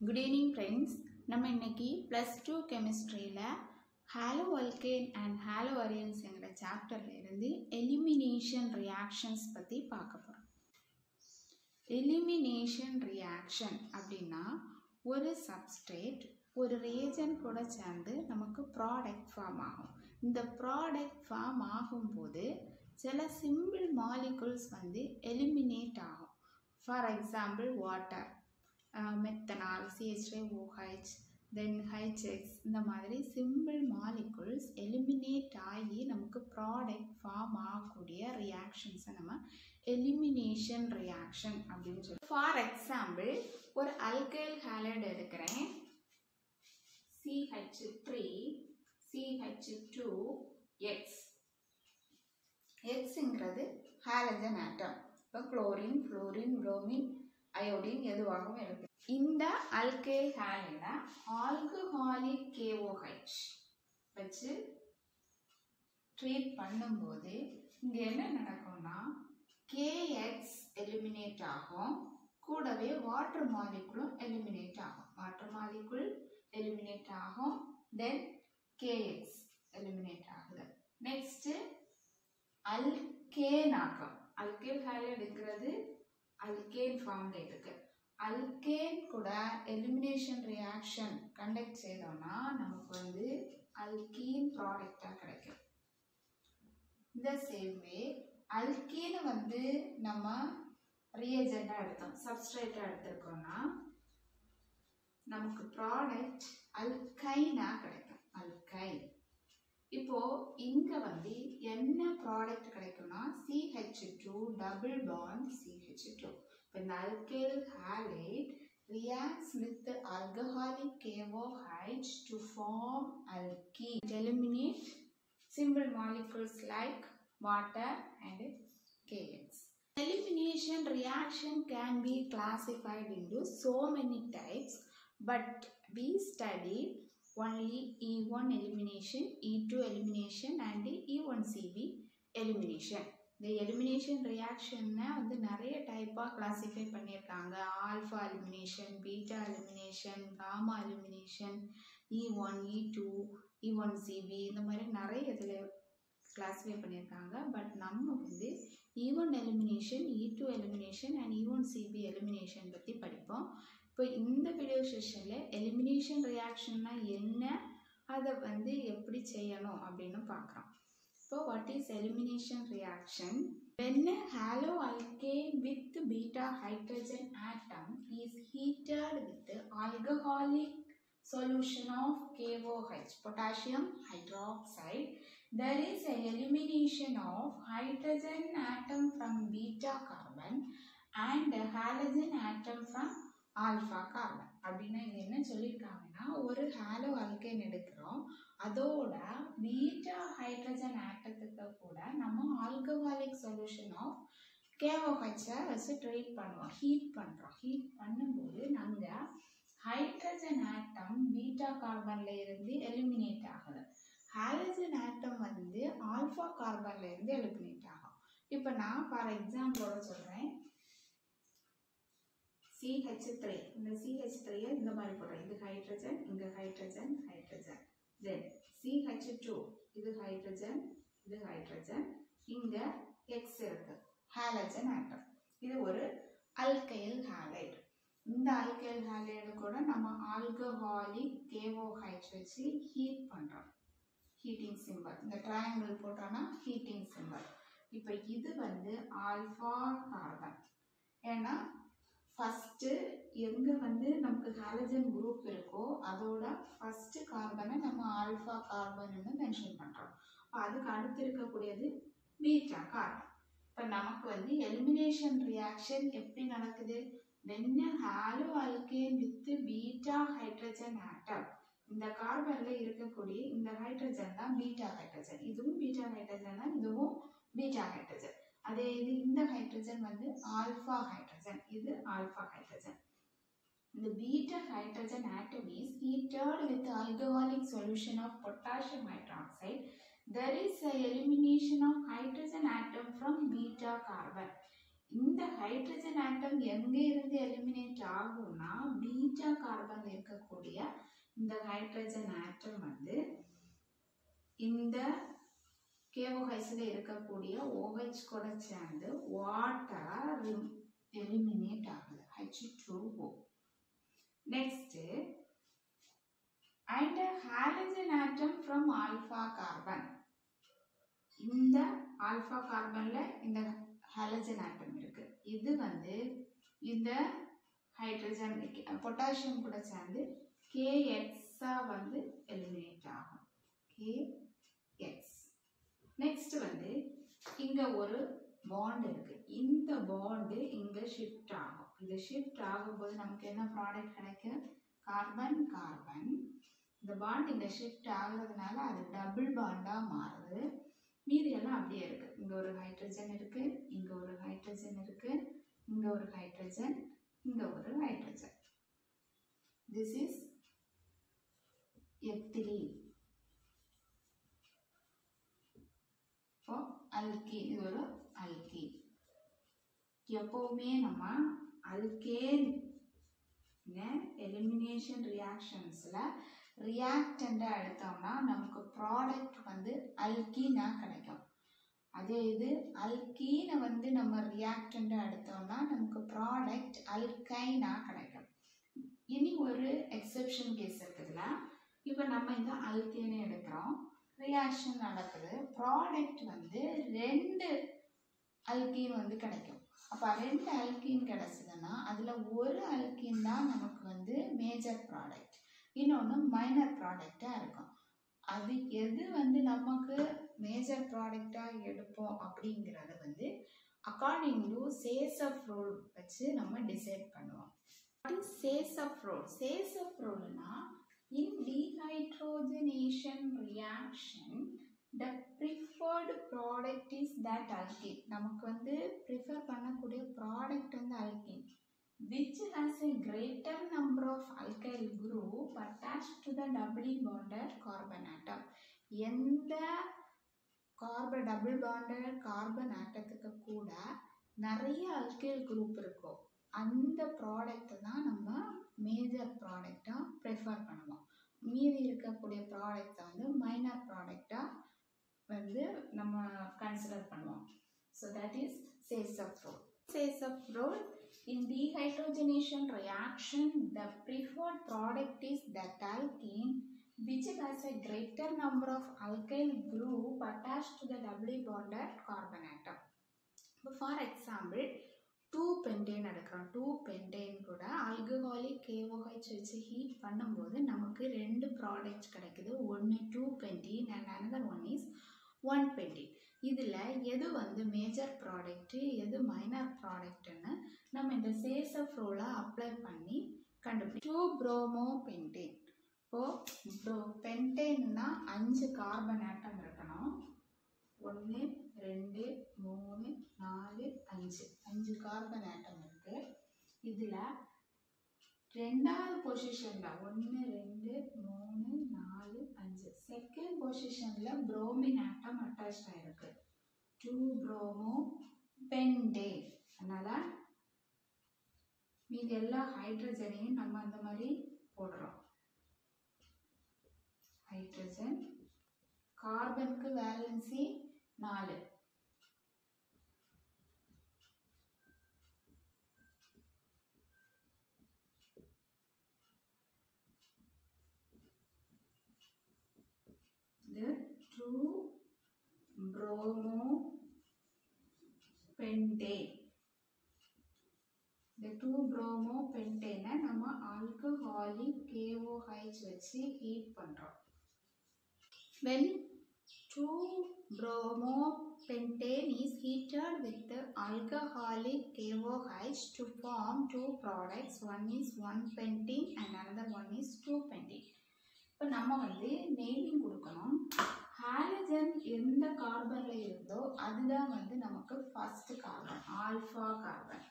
Good evening friends. நம்ம இன்னைக்கு +2 கெமிஸ்ட்ரியில ஹாலோஅல்கேன் and ஹாலோஅரியன்ஸ்ங்கிற சாப்டர்ல இருந்து எலிமினேஷன் ரியாக்ஷன்ஸ் பத்தி பார்க்க போறோம். எலிமினேஷன் ரியாக்ஷன் அப்படின்னா ஒரு சப்ஸ்ட்ரேட் ஒரு ரியேஜன்ட் கூட சேர்ந்து நமக்கு ப்ராடக்ட் ஃபார்ம் ஆகும். இந்த ப்ராடக்ட் ஃபார்ம் ஆகும்போது சில சிம்பிள் மாலிகுல்ஸ் வந்து எலிமினேட் ஆகும். For example water, methanol, CH3OH, then HX, இந்த மாதிரி சிம்பிள் மாலிகுல்ஸ் எலிமினேட் ஆகி நமக்கு ப்ராடக்ட் ஃபார்ம் ஆகக்கூடிய ரியாக்ஷன்ஸை நம்ம எலிமினேஷன் ரியாக்ஷன் அப்படின்னு சொல்லி. ஃபார் எக்ஸாம்பிள் ஒரு அல்கைல் ஹாலைடு எடுக்கிறேன், CH3 CH2X. எக்ஸுங்கிறது ஹாலஜன் ஆட்டம். இப்போ குளோரின், ஃப்ளோரின், புரோமின், அயோடின் எதுவாகவும் இருக்கு. இந்த அல்கைல் ஹாலைட ஆல்கஹாலிக் KOH வச்சு ட்ரீட் பண்ணும்போது இங்க என்ன நடக்கும்னா KX எலிமினேட் ஆகும், கூடவே வாட்டர் மாலிகுலும் எலிமினேட் ஆகும். வாட்டர் மாலிகுல் எலிமினேட் ஆகும், தென் KX எலிமினேட் ஆகுது. நெக்ஸ்ட் அல்கேன் ஆகும். அல்கைல் ஹாலைடுங்கிறது அல்கேன் ஃபார்ம்ல இருக்கு. அல்கேன் கூட எலிமினேஷன் ரியாக்ஷன் கண்டக்ட் செய்தோம்னா நமக்கு வந்து அல்கீன் ப்ராடக்டா கிடைக்கும். இந்த சேம் வே அல்கீன் வந்து நம்ம ரியேஜெண்டா எடுத்தோம், சப்ஸ்ட்ரேட்டா எடுத்திருக்கோம்னா நமக்கு ப்ராடக்ட் அல்கைனா கிடைக்கும். அல்கைன். இப்போ இங்க வந்து என்ன ப்ராடக்ட் கிடைக்கும்னா CH2 டபுள் பாண்ட் CH2. இந்த alkyl halide reacts with the alcoholic KOH to form alkene. It eliminates simple molecules like water and KX. Elimination reaction can be classified into so many types, but we studied only E1 elimination, E2 elimination and E1CB elimination. இந்த elimination ரியாக்ஷனை வந்து நிறைய டைப்பாக classify பண்ணியிருக்காங்க. Alpha elimination, beta elimination, gamma elimination, E1, E2, E1CB, இந்த மாதிரி நிறைய இதில் கிளாஸிஃபை பண்ணியிருக்காங்க. பட் நம்ம வந்து E1 elimination, E2 elimination and E1CB elimination பற்றி படிப்போம். இப்போ இந்த வீடியோ செஷனில் எலிமினேஷன் ரியாக்ஷன்னா என்ன, அதை வந்து எப்படி செய்யணும் அப்படின்னு பார்க்குறோம். So what is elimination reaction? When a haloalkane with beta hydrogen atom is heated with alcoholic solution of KOH, potassium hydroxide, there is a elimination of hydrogen atom from beta carbon and a halogen atom from alpha carbon. அப்படின்னா இங்க என்ன சொல்லியிருக்காங்கன்னா ஒரு hollow alkane எடுக்கிறோம், அதோட beta hydrogen ஆட்டத்துக்கு கூட நம்ம ஆல்கஹாலிக் சொல்யூஷன் ஆஃப் KOH வச்சு ட்ரீட் பண்ணுவோம், ஹீட் பண்ணுறோம். ஹீட் பண்ணும்போது நாங்கள் ஹைட்ரஜன் ஆட்டம் பீட்டா கார்பன்ல இருந்து எலிமினேட் ஆகுது, ஹாலஜன் ஆட்டம் வந்து ஆல்ஃபா கார்பன்ல இருந்து எலிமினேட் ஆகும். இப்போ நான் ஃபார் எக்ஸாம்பிளோட சொல்கிறேன், CH3, இந்த CH3 இந்த மாதிரி போடுறேன், இது ஹைட்ரஜன், இங்க ஹைட்ரஜன், ஹைட்ரஜன், தென் CH2, இது ஹைட்ரஜன், இது ஹைட்ரஜன், இங்க X இருக்கு, ஹாலஜன் ஆட்டம். இது ஒரு அல்கைல் ஹாலைடு. இந்த அல்கைல் ஹாலைடு கூட நம்ம ஆல்கஹாலிக் KOH வச்சு ஹீட் பண்றோம், ஹீட்டிங் சிம்பல். இந்த ட்ரையாங்கிள் போட்டோம்னா ஹீட்டிங் சிம்பல். இப்போ இது வந்து ஆல்ஃபா கார்பன். ஏன்னா ஃபர்ஸ்ட் எங்க வந்து நமக்கு ஹாலஜன் குரூப் இருக்கோ அதோட ஃபர்ஸ்ட் கார்பனை நம்ம ஆல்ஃபா கார்பன் மென்ஷன் பண்றோம். அதுக்கு அடுத்து இருக்கக்கூடியது பீட்டா கார்பன். இப்போ நமக்கு வந்து எலிமினேஷன் ரியாக்ஷன் எப்படி நடக்குது? when a haloalkane with beta hydrogen atom, இந்த கார்பன்ல இருக்கக்கூடிய இந்த ஹைட்ரஜன் தான் பீட்டா ஹைட்ரஜன், இதுவும் பீட்டா ஹைட்ரஜன் தான், இதுவும் பீட்டா ஹைட்ரஜன். அதே இது இந்த ஹைட்ரஜன் வந்து ஆல்ஃபா ஹைட்ரஜன், இது alpha hydrogen. The beta hydrogen atom is heated with alcoholic solution of potassium hydroxide. There is a elimination of hydrogen atom from beta carbon. இந்த hydrogen atom எங்க இருந்து eliminate ஆகும்னா beta carbon கார்பன்ல இருக்கக்கூடிய இந்த hydrogen atom வந்து இந்த KOHல இருக்கக்கூடிய OH கூட சேர்ந்து வாட்டர் எலிமினேட் ஆகுது H2O. Next and a halogen atom from alpha carbon. இந்த ஆல்பா கார்பன்ல இந்த ஹாலஜன் ஆட்டம் இருக்கு. இது வந்து இந்த ஹைட்ரஜன் பொட்டாசியம் கூட சேர்ந்து KX வந்து எலிமினேட் ஆகும். KX. நெக்ஸ்ட் வந்து இங்க ஒரு பாண்ட் இருக்கு. இந்த பாண்ட் இங்க ஷிஃப்ட் ஆகும். இது ஷிஃப்ட் ஆகும்போது நமக்கு என்ன ப்ராடக்ட் கிடைக்கும்? Carbon carbon. இந்த பாண்ட் இங்க ஷிஃப்ட் ஆகுறதுனால அது டபுள் பாண்டா மாறுது. மீதி எல்லாம் அப்படியே இருக்கு. இங்க ஒரு ஹைட்ரஜன் இருக்கு, இங்க ஒரு ஹைட்ரஜன் இருக்கு, இங்க ஒரு ஹைட்ரஜன், இங்க ஒரு ஹைட்ரஜன். This is ethylene. இப்போ அல்கீன், இது ஒரு அல்கீன். எப்பவுமே நம்ம அல்கேன் எலிமினேஷன் ரியாக்ஷன்ஸ்ல ரியாக்டண்ட எடுத்தோம்னா நமக்கு ப்ராடக்ட் வந்து அல்கீனா கிடைக்கும். அதே இது அல்கீனை வந்து நம்ம ரியாக்டண்ட எடுத்தோம்னா நமக்கு ப்ராடக்ட் அல்கைனா கிடைக்கும். இனி ஒரு எக்ஸெப்ஷன் கேஸ் இருக்குதுல. இப்போ நம்ம இந்த அல்கேனை எடுக்கிறோம், ரியாக்ஷன் நடக்குது, ப்ராடக்ட் வந்து 2 அல்கீன் வந்து கிடைக்கும். அப்போ 2 அல்கீன் கிடைச்சதுன்னா அதில் ஒரு அல்கீன் தான் நமக்கு வந்து மேஜர் ப்ராடக்ட், இன்னொன்று மைனர் ப்ராடக்டாக இருக்கும். அது எது வந்து நமக்கு மேஜர் ப்ராடக்டாக எடுப்போம் அப்படிங்கிறத வந்து அக்கார்டிங் டு சேசப் ரூல் வச்சு நம்ம டிசைட் பண்ணுவோம். சேசப் rule, சேசப் ரூல்னா in dehydrogenation reaction the preferred product is that alkene. நமக்கு வந்து prefer பண்ணக்கூடிய ப்ராடக்ட் வந்து alkene which has a greater number of alkyl group attached to the doubly bonded carbon atom. எந்த carbon double bonded carbon ஆட்டத்துக்கு கூட நிறைய alkyl group இருக்கோ அந்த ப்ராடக்ட் தான் நம்ம மேஜர் ப்ராடக்டாக ப்ரிஃபர் பண்ணுவோம். மீதி இருக்கக்கூடிய ப்ராடக்டை வந்து மைனர் ப்ராடக்டாக வந்து நம்ம கன்சிடர் பண்ணுவோம். So that is Saytzeff rule. Saytzeff rule in dehydrogenation reaction the preferred product is that alkene which has a greater number of alkyl group attached to the doubly bonded carbon atom. For example 2-pentane எடுக்கிறோம். 2-pentane கூட alcoholic KOH வச்சு heat பண்ணும்போது நமக்கு 2 products கிடைக்குது. ஒன்று 2-pentene and another one is 1-pentene. இதில் எது வந்து மேஜர் ப்ராடக்ட்டு எது மைனர் ப்ராடக்ட்னு நம்ம இந்த சேசப் ரூலை அப்ளை பண்ணி கண்டுபிடிச்சோம். 2-bromopentane. இப்போது பென்டேன்னா 5 கார்பன் ஆட்டம் இருக்கணும். 1 2 3 4 5 கார்பன் ஆட்டம் இருக்கு. இதில் ரெண்டாவது பொசிஷனில் 1 2 3 4 5 செகண்ட் பொசிஷனில் புரோமின் ஆட்டம் அட்டாச் ஆகிருக்கு. 2-bromopentane. அதனால் மீதி எல்லா ஹைட்ரஜனையும் நம்ம அந்த மாதிரி போடுறோம். ஹைட்ரஜன் கார்பனுக்கு வேலன்சி 4. இது 2-bromopentane. இந்த 2-bromopentane நம்ம ஆல்கஹாலிக் KOH வச்சு ஹீட் பண்ணுறோம். When 2-bromopentane is heated with the alcoholic KOH to form 2 products. One is 1-pentene and another one is 2-pentene. இப்போ நம்ம வந்து நெய்லிங் கொடுக்கணும். ஹாலஜன் எந்த கார்பனில் இருந்தோ அதுதான் வந்து நமக்கு first carbon, alpha carbon.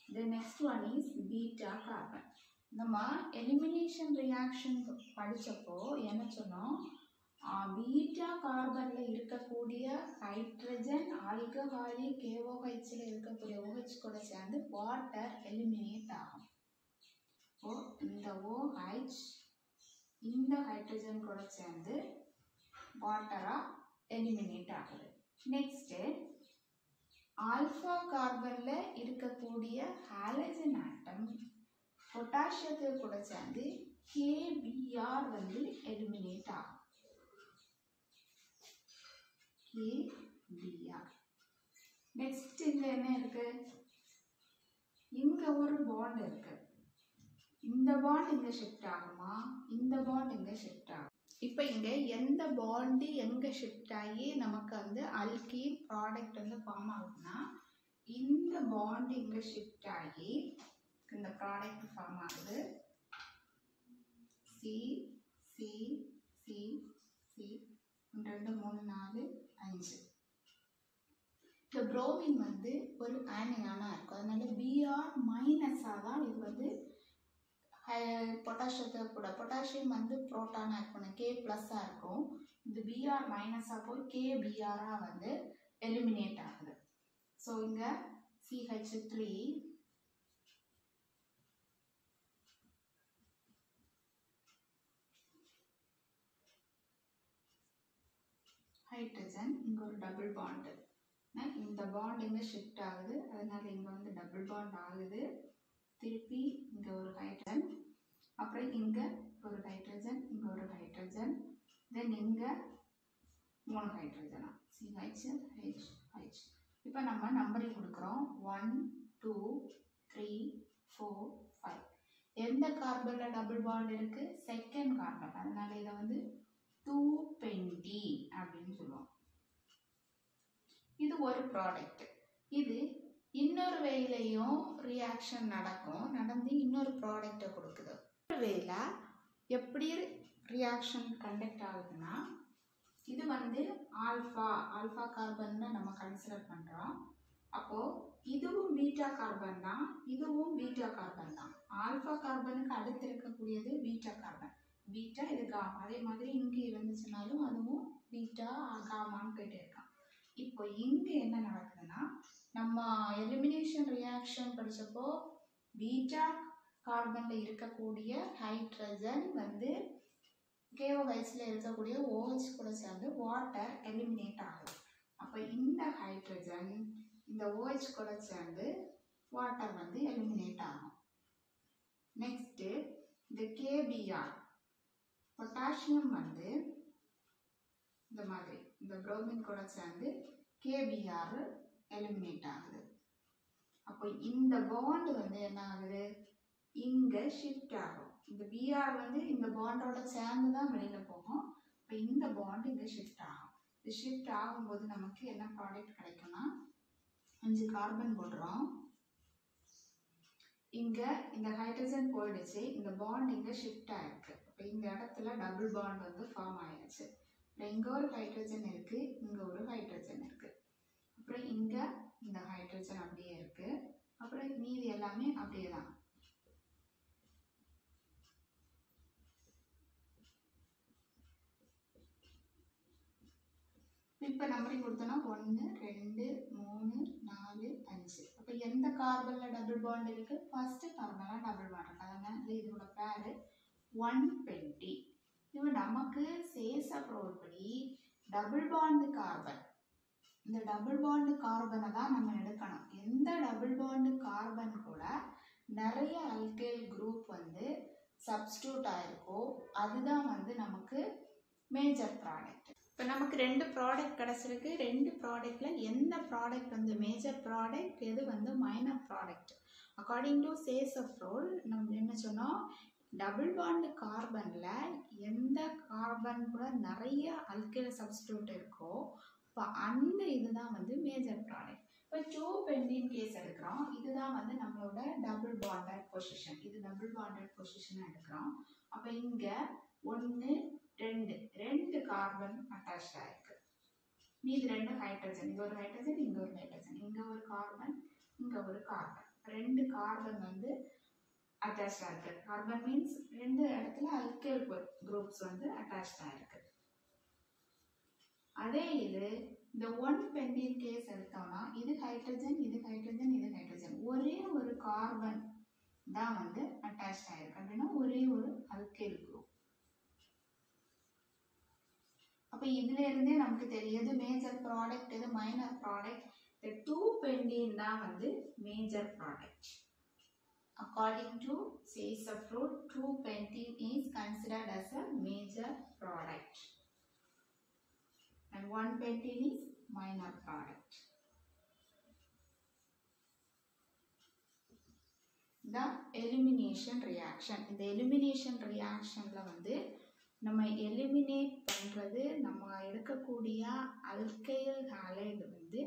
The next one is beta carbon. நம்ம எலிமினேஷன் ரியாக்ஷன் படித்தப்போ என்ன சொன்னோம்? பீட்டா கார்பனில் இருக்கக்கூடிய ஹைட்ரஜன் ஆல்கஹாலிக் KOHல இருக்கக்கூடிய OH கூட சேர்ந்து வாட்டர் எலிமினேட் ஆகும். இப்போ இந்த OH இந்த ஹைட்ரஜன் கூட சேர்ந்து வாட்டராக எலிமினேட் ஆகுது. நெக்ஸ்ட்டு ஆல்ஃபா கார்பனில் இருக்கக்கூடிய ஹாலஜன் ஆட்டம் பொட்டாசியத்தை கூட சேர்ந்து KBr வந்து எலிமினேட் ஆகும். KBr. நெக்ஸ்ட் இங்க என்ன இருக்கு? இங்க ஒரு பாண்ட் இருக்கு. இந்த பாண்ட் இங்க ஷிஃப்ட் ஆகுமா? இந்த பாண்ட் இங்க ஷிஃப்ட் ஆகும். இப்போ இங்க எந்த பாண்ட் எங்க ஷிஃப்ட் ஆகி நமக்கு வந்து அல்கீன் ப்ராடக்ட் வந்து ஃபார்ம் ஆகுதுன்னா இந்த பாண்ட் இங்க ஷிஃப்ட் ஆகி இந்த ப்ராடக்ட் ஃபார்ம் ஆகுது. C C C C 2 3 4 5. இந்த புரோமின் வந்து ஒரு ஆனியானா இருக்கும். அதனால Br மைனஸா தான் இது வந்து பொட்டாசியத்தை கூட பொட்டாசியம் வந்து புரோட்டானா இருக்கணும், K பிளஸ்ஸா இருக்கும். இந்த Br மைனஸா போய் KBr வந்து எலிமினேட் ஆகுது. ஸோ இங்க CH3 ஹைட்ரஜன் இங்க ஒரு டபுள் பாண்ட். இந்த பாண்ட் இங்க ஷிஃப்ட் ஆகுது. அதனால இங்க வந்து டபுள் பாண்ட் ஆகுது. திருப்பி இங்க ஒரு ஹைட்ரஜன், அப்புறம் இங்க ஒரு ஹைட்ரஜன், இங்க ஒரு ஹைட்ரஜன், தென் இங்க 3 ஹைட்ரஜனா CH. இப்போ நம்ம நம்பரிங் கொடுக்குறோம் 1 2 3 4 5. எந்த கார்பன்ல டபுள் பாண்ட் இருக்கு? Second carbon. அதனால இதை வந்து 220 அப்படின்னு சொல்லுவோம். இது ஒரு ப்ராடக்ட். இது இன்னொரு வேலையும் ரியாக்ஷன் நடந்து இன்னொரு ப்ராடக்டை கொடுக்குது. ஒரு வேலை எப்படி ரியாக்ஷன் கண்டக்ட் ஆகுதுன்னா இது வந்து ஆல்ஃபா கார்பன் நம்ம கன்சிடர் பண்ணுறோம். அப்போது இதுவும் பீட்டா கார்பன் தான், இதுவும் பீட்டா கார்பன் தான். ஆல்ஃபா கார்பனுக்கு அடுத்து இருக்கக்கூடியது பீட்டா கார்பன். பீட்டா இது காமா. அதே மாதிரி இங்கே இருந்துச்சுனாலும் அதுவும் பீட்டா காமான்னு போயிட்டே இருக்கான். இப்போ இங்கே என்ன நடக்குதுன்னா நம்ம எலிமினேஷன் ரியாக்ஷன் படித்தப்போ பீட்டா கார்பனில் இருக்கக்கூடிய ஹைட்ரஜன் வந்து KOHல இருக்கக்கூடிய OH கூட சேர்ந்து வாட்டர் எலிமினேட் ஆகுது. அப்போ இந்த ஹைட்ரஜன் இந்த OH கூட சேர்ந்து வாட்டர் வந்து எலிமினேட் ஆகும். நெக்ஸ்ட்டு இந்த KBr பொட்டாசியம் வந்து இந்த மாதிரி இந்த புரோமின் கூட சேர்ந்து KBr எலிமினேட் ஆகுது. அப்போ இந்த பாண்ட் வந்து என்ன ஆகுது? இங்கே ஷிஃப்ட் ஆகும். இந்த Br வந்து இந்த பாண்டோட சேர்ந்து தான் வெளியில் போகும். இப்போ இந்த பாண்ட் இங்கே ஷிஃப்ட் ஆகும். இது ஷிஃப்ட் ஆகும்போது நமக்கு என்ன ப்ராடக்ட் கிடைக்கும்னா 5 கார்பன் போடுறோம். இங்கே இந்த ஹைட்ரஜன் போயிடுச்சு. இந்த பாண்ட் இங்கே ஷிஃப்ட் ஆகிருக்கு. இப்போ இந்த இடத்துல டபுள் பாண்ட் வந்து ஃபார்ம் ஆயிடுச்சு. இங்கே ஒரு ஹைட்ரஜன் இருக்குது, இங்கே ஒரு ஹைட்ரஜன் இருக்குது. அப்புறம் இங்கே இந்த ஹைட்ரஜன் அப்படியே இருக்குது. அப்புறம் மீதி எல்லாமே அப்படியே தான். இப்போ நம்பரிங் கொடுத்தோன்னா 1 2 3 4 5. அப்போ எந்த கார்பனில் டபுள் பாண்ட் இருக்குது? ஃபர்ஸ்ட் கார்பனில் டபுள் பாண்ட் இருக்குது. அதனால இதோட பேர் 120. இப்போ நமக்கு சேசப் ரூல் படி டபுள் பாண்ட் கார்பன், இந்த டபுள் பாண்ட் கார்பனை தான் நம்ம எடுக்கணும். எந்த டபுள் பாண்ட் கார்பன் கூட நிறைய அல்கைல் குரூப் வந்து சப்ஸ்டியூட் ஆயிருக்கோ அதுதான் வந்து நமக்கு மேஜர் ப்ராடக்ட். இப்போ நமக்கு 2 ப்ராடக்ட் கிடச்சிருக்கு. 2 ப்ராடக்டில் எந்த ப்ராடக்ட் வந்து மேஜர் ப்ராடக்ட், எது வந்து minor product? According to Saytzeff rule நம்ம என்ன சொன்னோம்? டபுள் பாண்ட் கார்பனில் எந்த கார்பன் கூட நிறைய அல்கைல் சப்ஸ்டியூட் இருக்கோ இப்போ அந்த இதுதான் வந்து மேஜர் ப்ராடக்ட். இப்போ 2 கேஸ் எடுக்கிறோம். இதுதான் வந்து நம்மளோட டபுள் பாண்டட் பொசிஷன். இது டபுள் பாண்டட் பொசிஷனாக எடுக்கிறோம். அப்போ இங்கே 1 2 கார்பன் அட்டாச் ஆயிருக்கு. மீது 2 ஹைட்ரஜன். இது ஒரு ஹைட்ரஜன், இங்கே ஒரு ஹைட்ரஜன், இங்கே ஒரு கார்பன், இங்கே ஒரு கார்பன். 2 கார்பன் வந்து அட்டாச் ஆயிருக்கு. கார்பன் மீன்ஸ் 2 இடத்துல அல்கைல் குரூப்ஸ் வந்து அட்டாச் ஆயிருக்கு. அதே இது இந்த 1 கேஸ் எடுத்தோம்னா இது ஹைட்ரஜன், இது ஹைட்ரஜன், இது ஹைட்ரஜன். ஒரே ஒரு கார்பன் தான் வந்து அட்டாச் ஆயிருக்கு அப்படின்னா ஒரே ஒரு அல்கைல் குரூப். அப்போ இதுல இருந்தே நமக்கு தெரியுது மேஜர் ப்ராடக்ட் எது மைனர் ப்ராடக்ட். இந்த 2-pentene தான் வந்து major product. According to Saysafruit, 2-pentene is considered as a major product and 1-pentene is minor product. The elimination reaction. இந்த elimination reactionல வந்து நம்ம eliminate பண்றது நம்ம எடுக்கக்கூடிய alkyl halide வந்து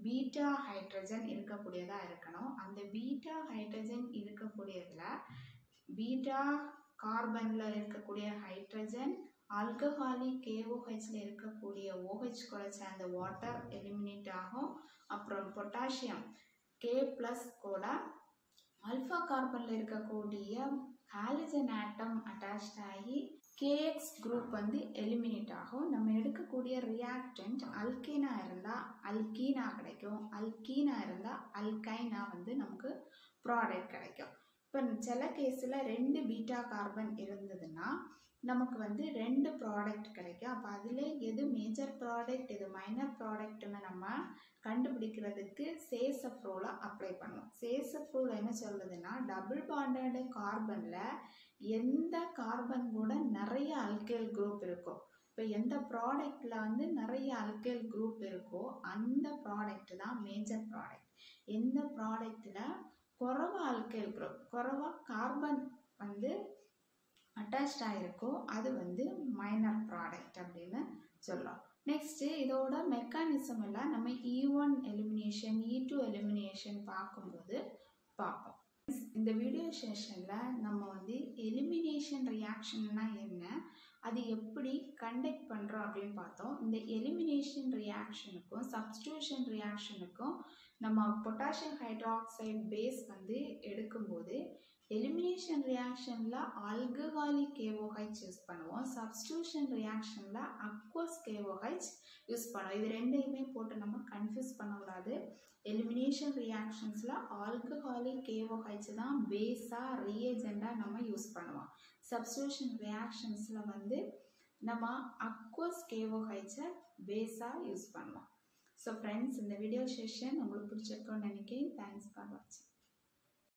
பீட்டா ஹைட்ரஜன் இருக்கக்கூடியதா இருக்கணும். அந்த பீட்டா ஹைட்ரஜன் இருக்கக்கூடியதுல பீட்டா கார்பன்ல இருக்கக்கூடிய ஹைட்ரஜன் ஆல்கஹாலிக் KOHல இருக்கக்கூடிய OH கூட சேர்ந்த வாட்டர் எலிமினேட் ஆகும். அப்புறம் பொட்டாசியம் K+ கூட ஆல்ஃபா கார்பன்ல இருக்கக்கூடிய ஹாலஜன் ஆட்டம் அட்டாச் ஆகி KX குரூப் வந்து எலிமினேட் ஆகும். நம்ம எடுக்கக்கூடிய ரியாக்டன்ட் அல்கீனா இருந்தால் அல்கீனா கிடைக்கும், அல்கீனா இருந்தால் அல்கைனா வந்து நமக்கு ப்ராடக்ட் கிடைக்கும். இப்போ சில கேஸில் 2 பீட்டா கார்பன் இருந்ததுன்னா நமக்கு வந்து 2 ப்ராடக்ட் கிடைக்கும். அப்போ அதில் எது மேஜர் ப்ராடக்ட் எது மைனர் ப்ராடக்ட்னு நம்ம கண்டுபிடிக்கிறதுக்கு சேசப்ரோல அப்ளை பண்ணுவோம். சேசப்ரோல என்ன சொல்லுதுன்னா டபுள் பாண்டட் கார்பனில் எந்த கார்பன் கூட நிறைய அல்கைல் குரூப் இருக்கும். இப்போ எந்த ப்ராடக்டில் வந்து நிறைய அல்கைல் குரூப் இருக்கோ அந்த ப்ராடக்ட் தான் மேஜர் ப்ராடக்ட். எந்த ப்ராடக்டில் குறைவா அல்கைல் குரூப் குறைவா கார்பன் வந்து அட்டாச்ட் ஆகிருக்கோ அது வந்து மைனர் ப்ராடக்ட் அப்படின்னு சொல்லலாம். நெக்ஸ்ட்டு இதோட மெக்கானிசம் எல்லாம் நம்ம E1 எலிமினேஷன் E2 எலிமினேஷன் பார்க்கும்போது பார்ப்போம். இந்த வீடியோ செஷனில் நம்ம வந்து எலிமினேஷன் ரியாக்ஷன்னா என்ன, அது எப்படி கண்டக்ட் பண்ணுறோம் அப்படின்னு பார்த்தோம். இந்த எலிமினேஷன் ரியாக்ஷனுக்கும் சப்ஸ்டியூஷன் ரியாக்ஷனுக்கும் நம்ம பொட்டாசியம் ஹைட்ராக்சைடு பேஸ் வந்து எடுக்கும்போது எலிமினேஷன் ரியாக்ஷனில் ஆல்கஹாலிக் KOH யூஸ் பண்ணுவோம், சப்ஸ்டியூஷன் ரியாக்ஷனில் அக்வஸ் KOH யூஸ் பண்ணுவோம். இது ரெண்டையுமே போட்டு நம்ம கன்ஃபியூஸ் பண்ணக்கூடாது. எலிமினேஷன் ரியாக்ஷன்ஸில் ஆல்கஹாலிக் KOH தான் பேஸாக ரியேஜெண்டாக நம்ம யூஸ் பண்ணுவோம். சப்ஸ்டியூஷன் ரியாக்ஷன்ஸில் வந்து நம்ம அக்வஸ் KOH பேஸாக யூஸ் பண்ணுவோம். ஸோ ஃப்ரெண்ட்ஸ், இந்த வீடியோ செஷன் உங்களுக்கு பிடிச்சிருக்கோன்னு நினைக்கிறேன். தேங்க்ஸ் ஃபார் வாட்சிங்.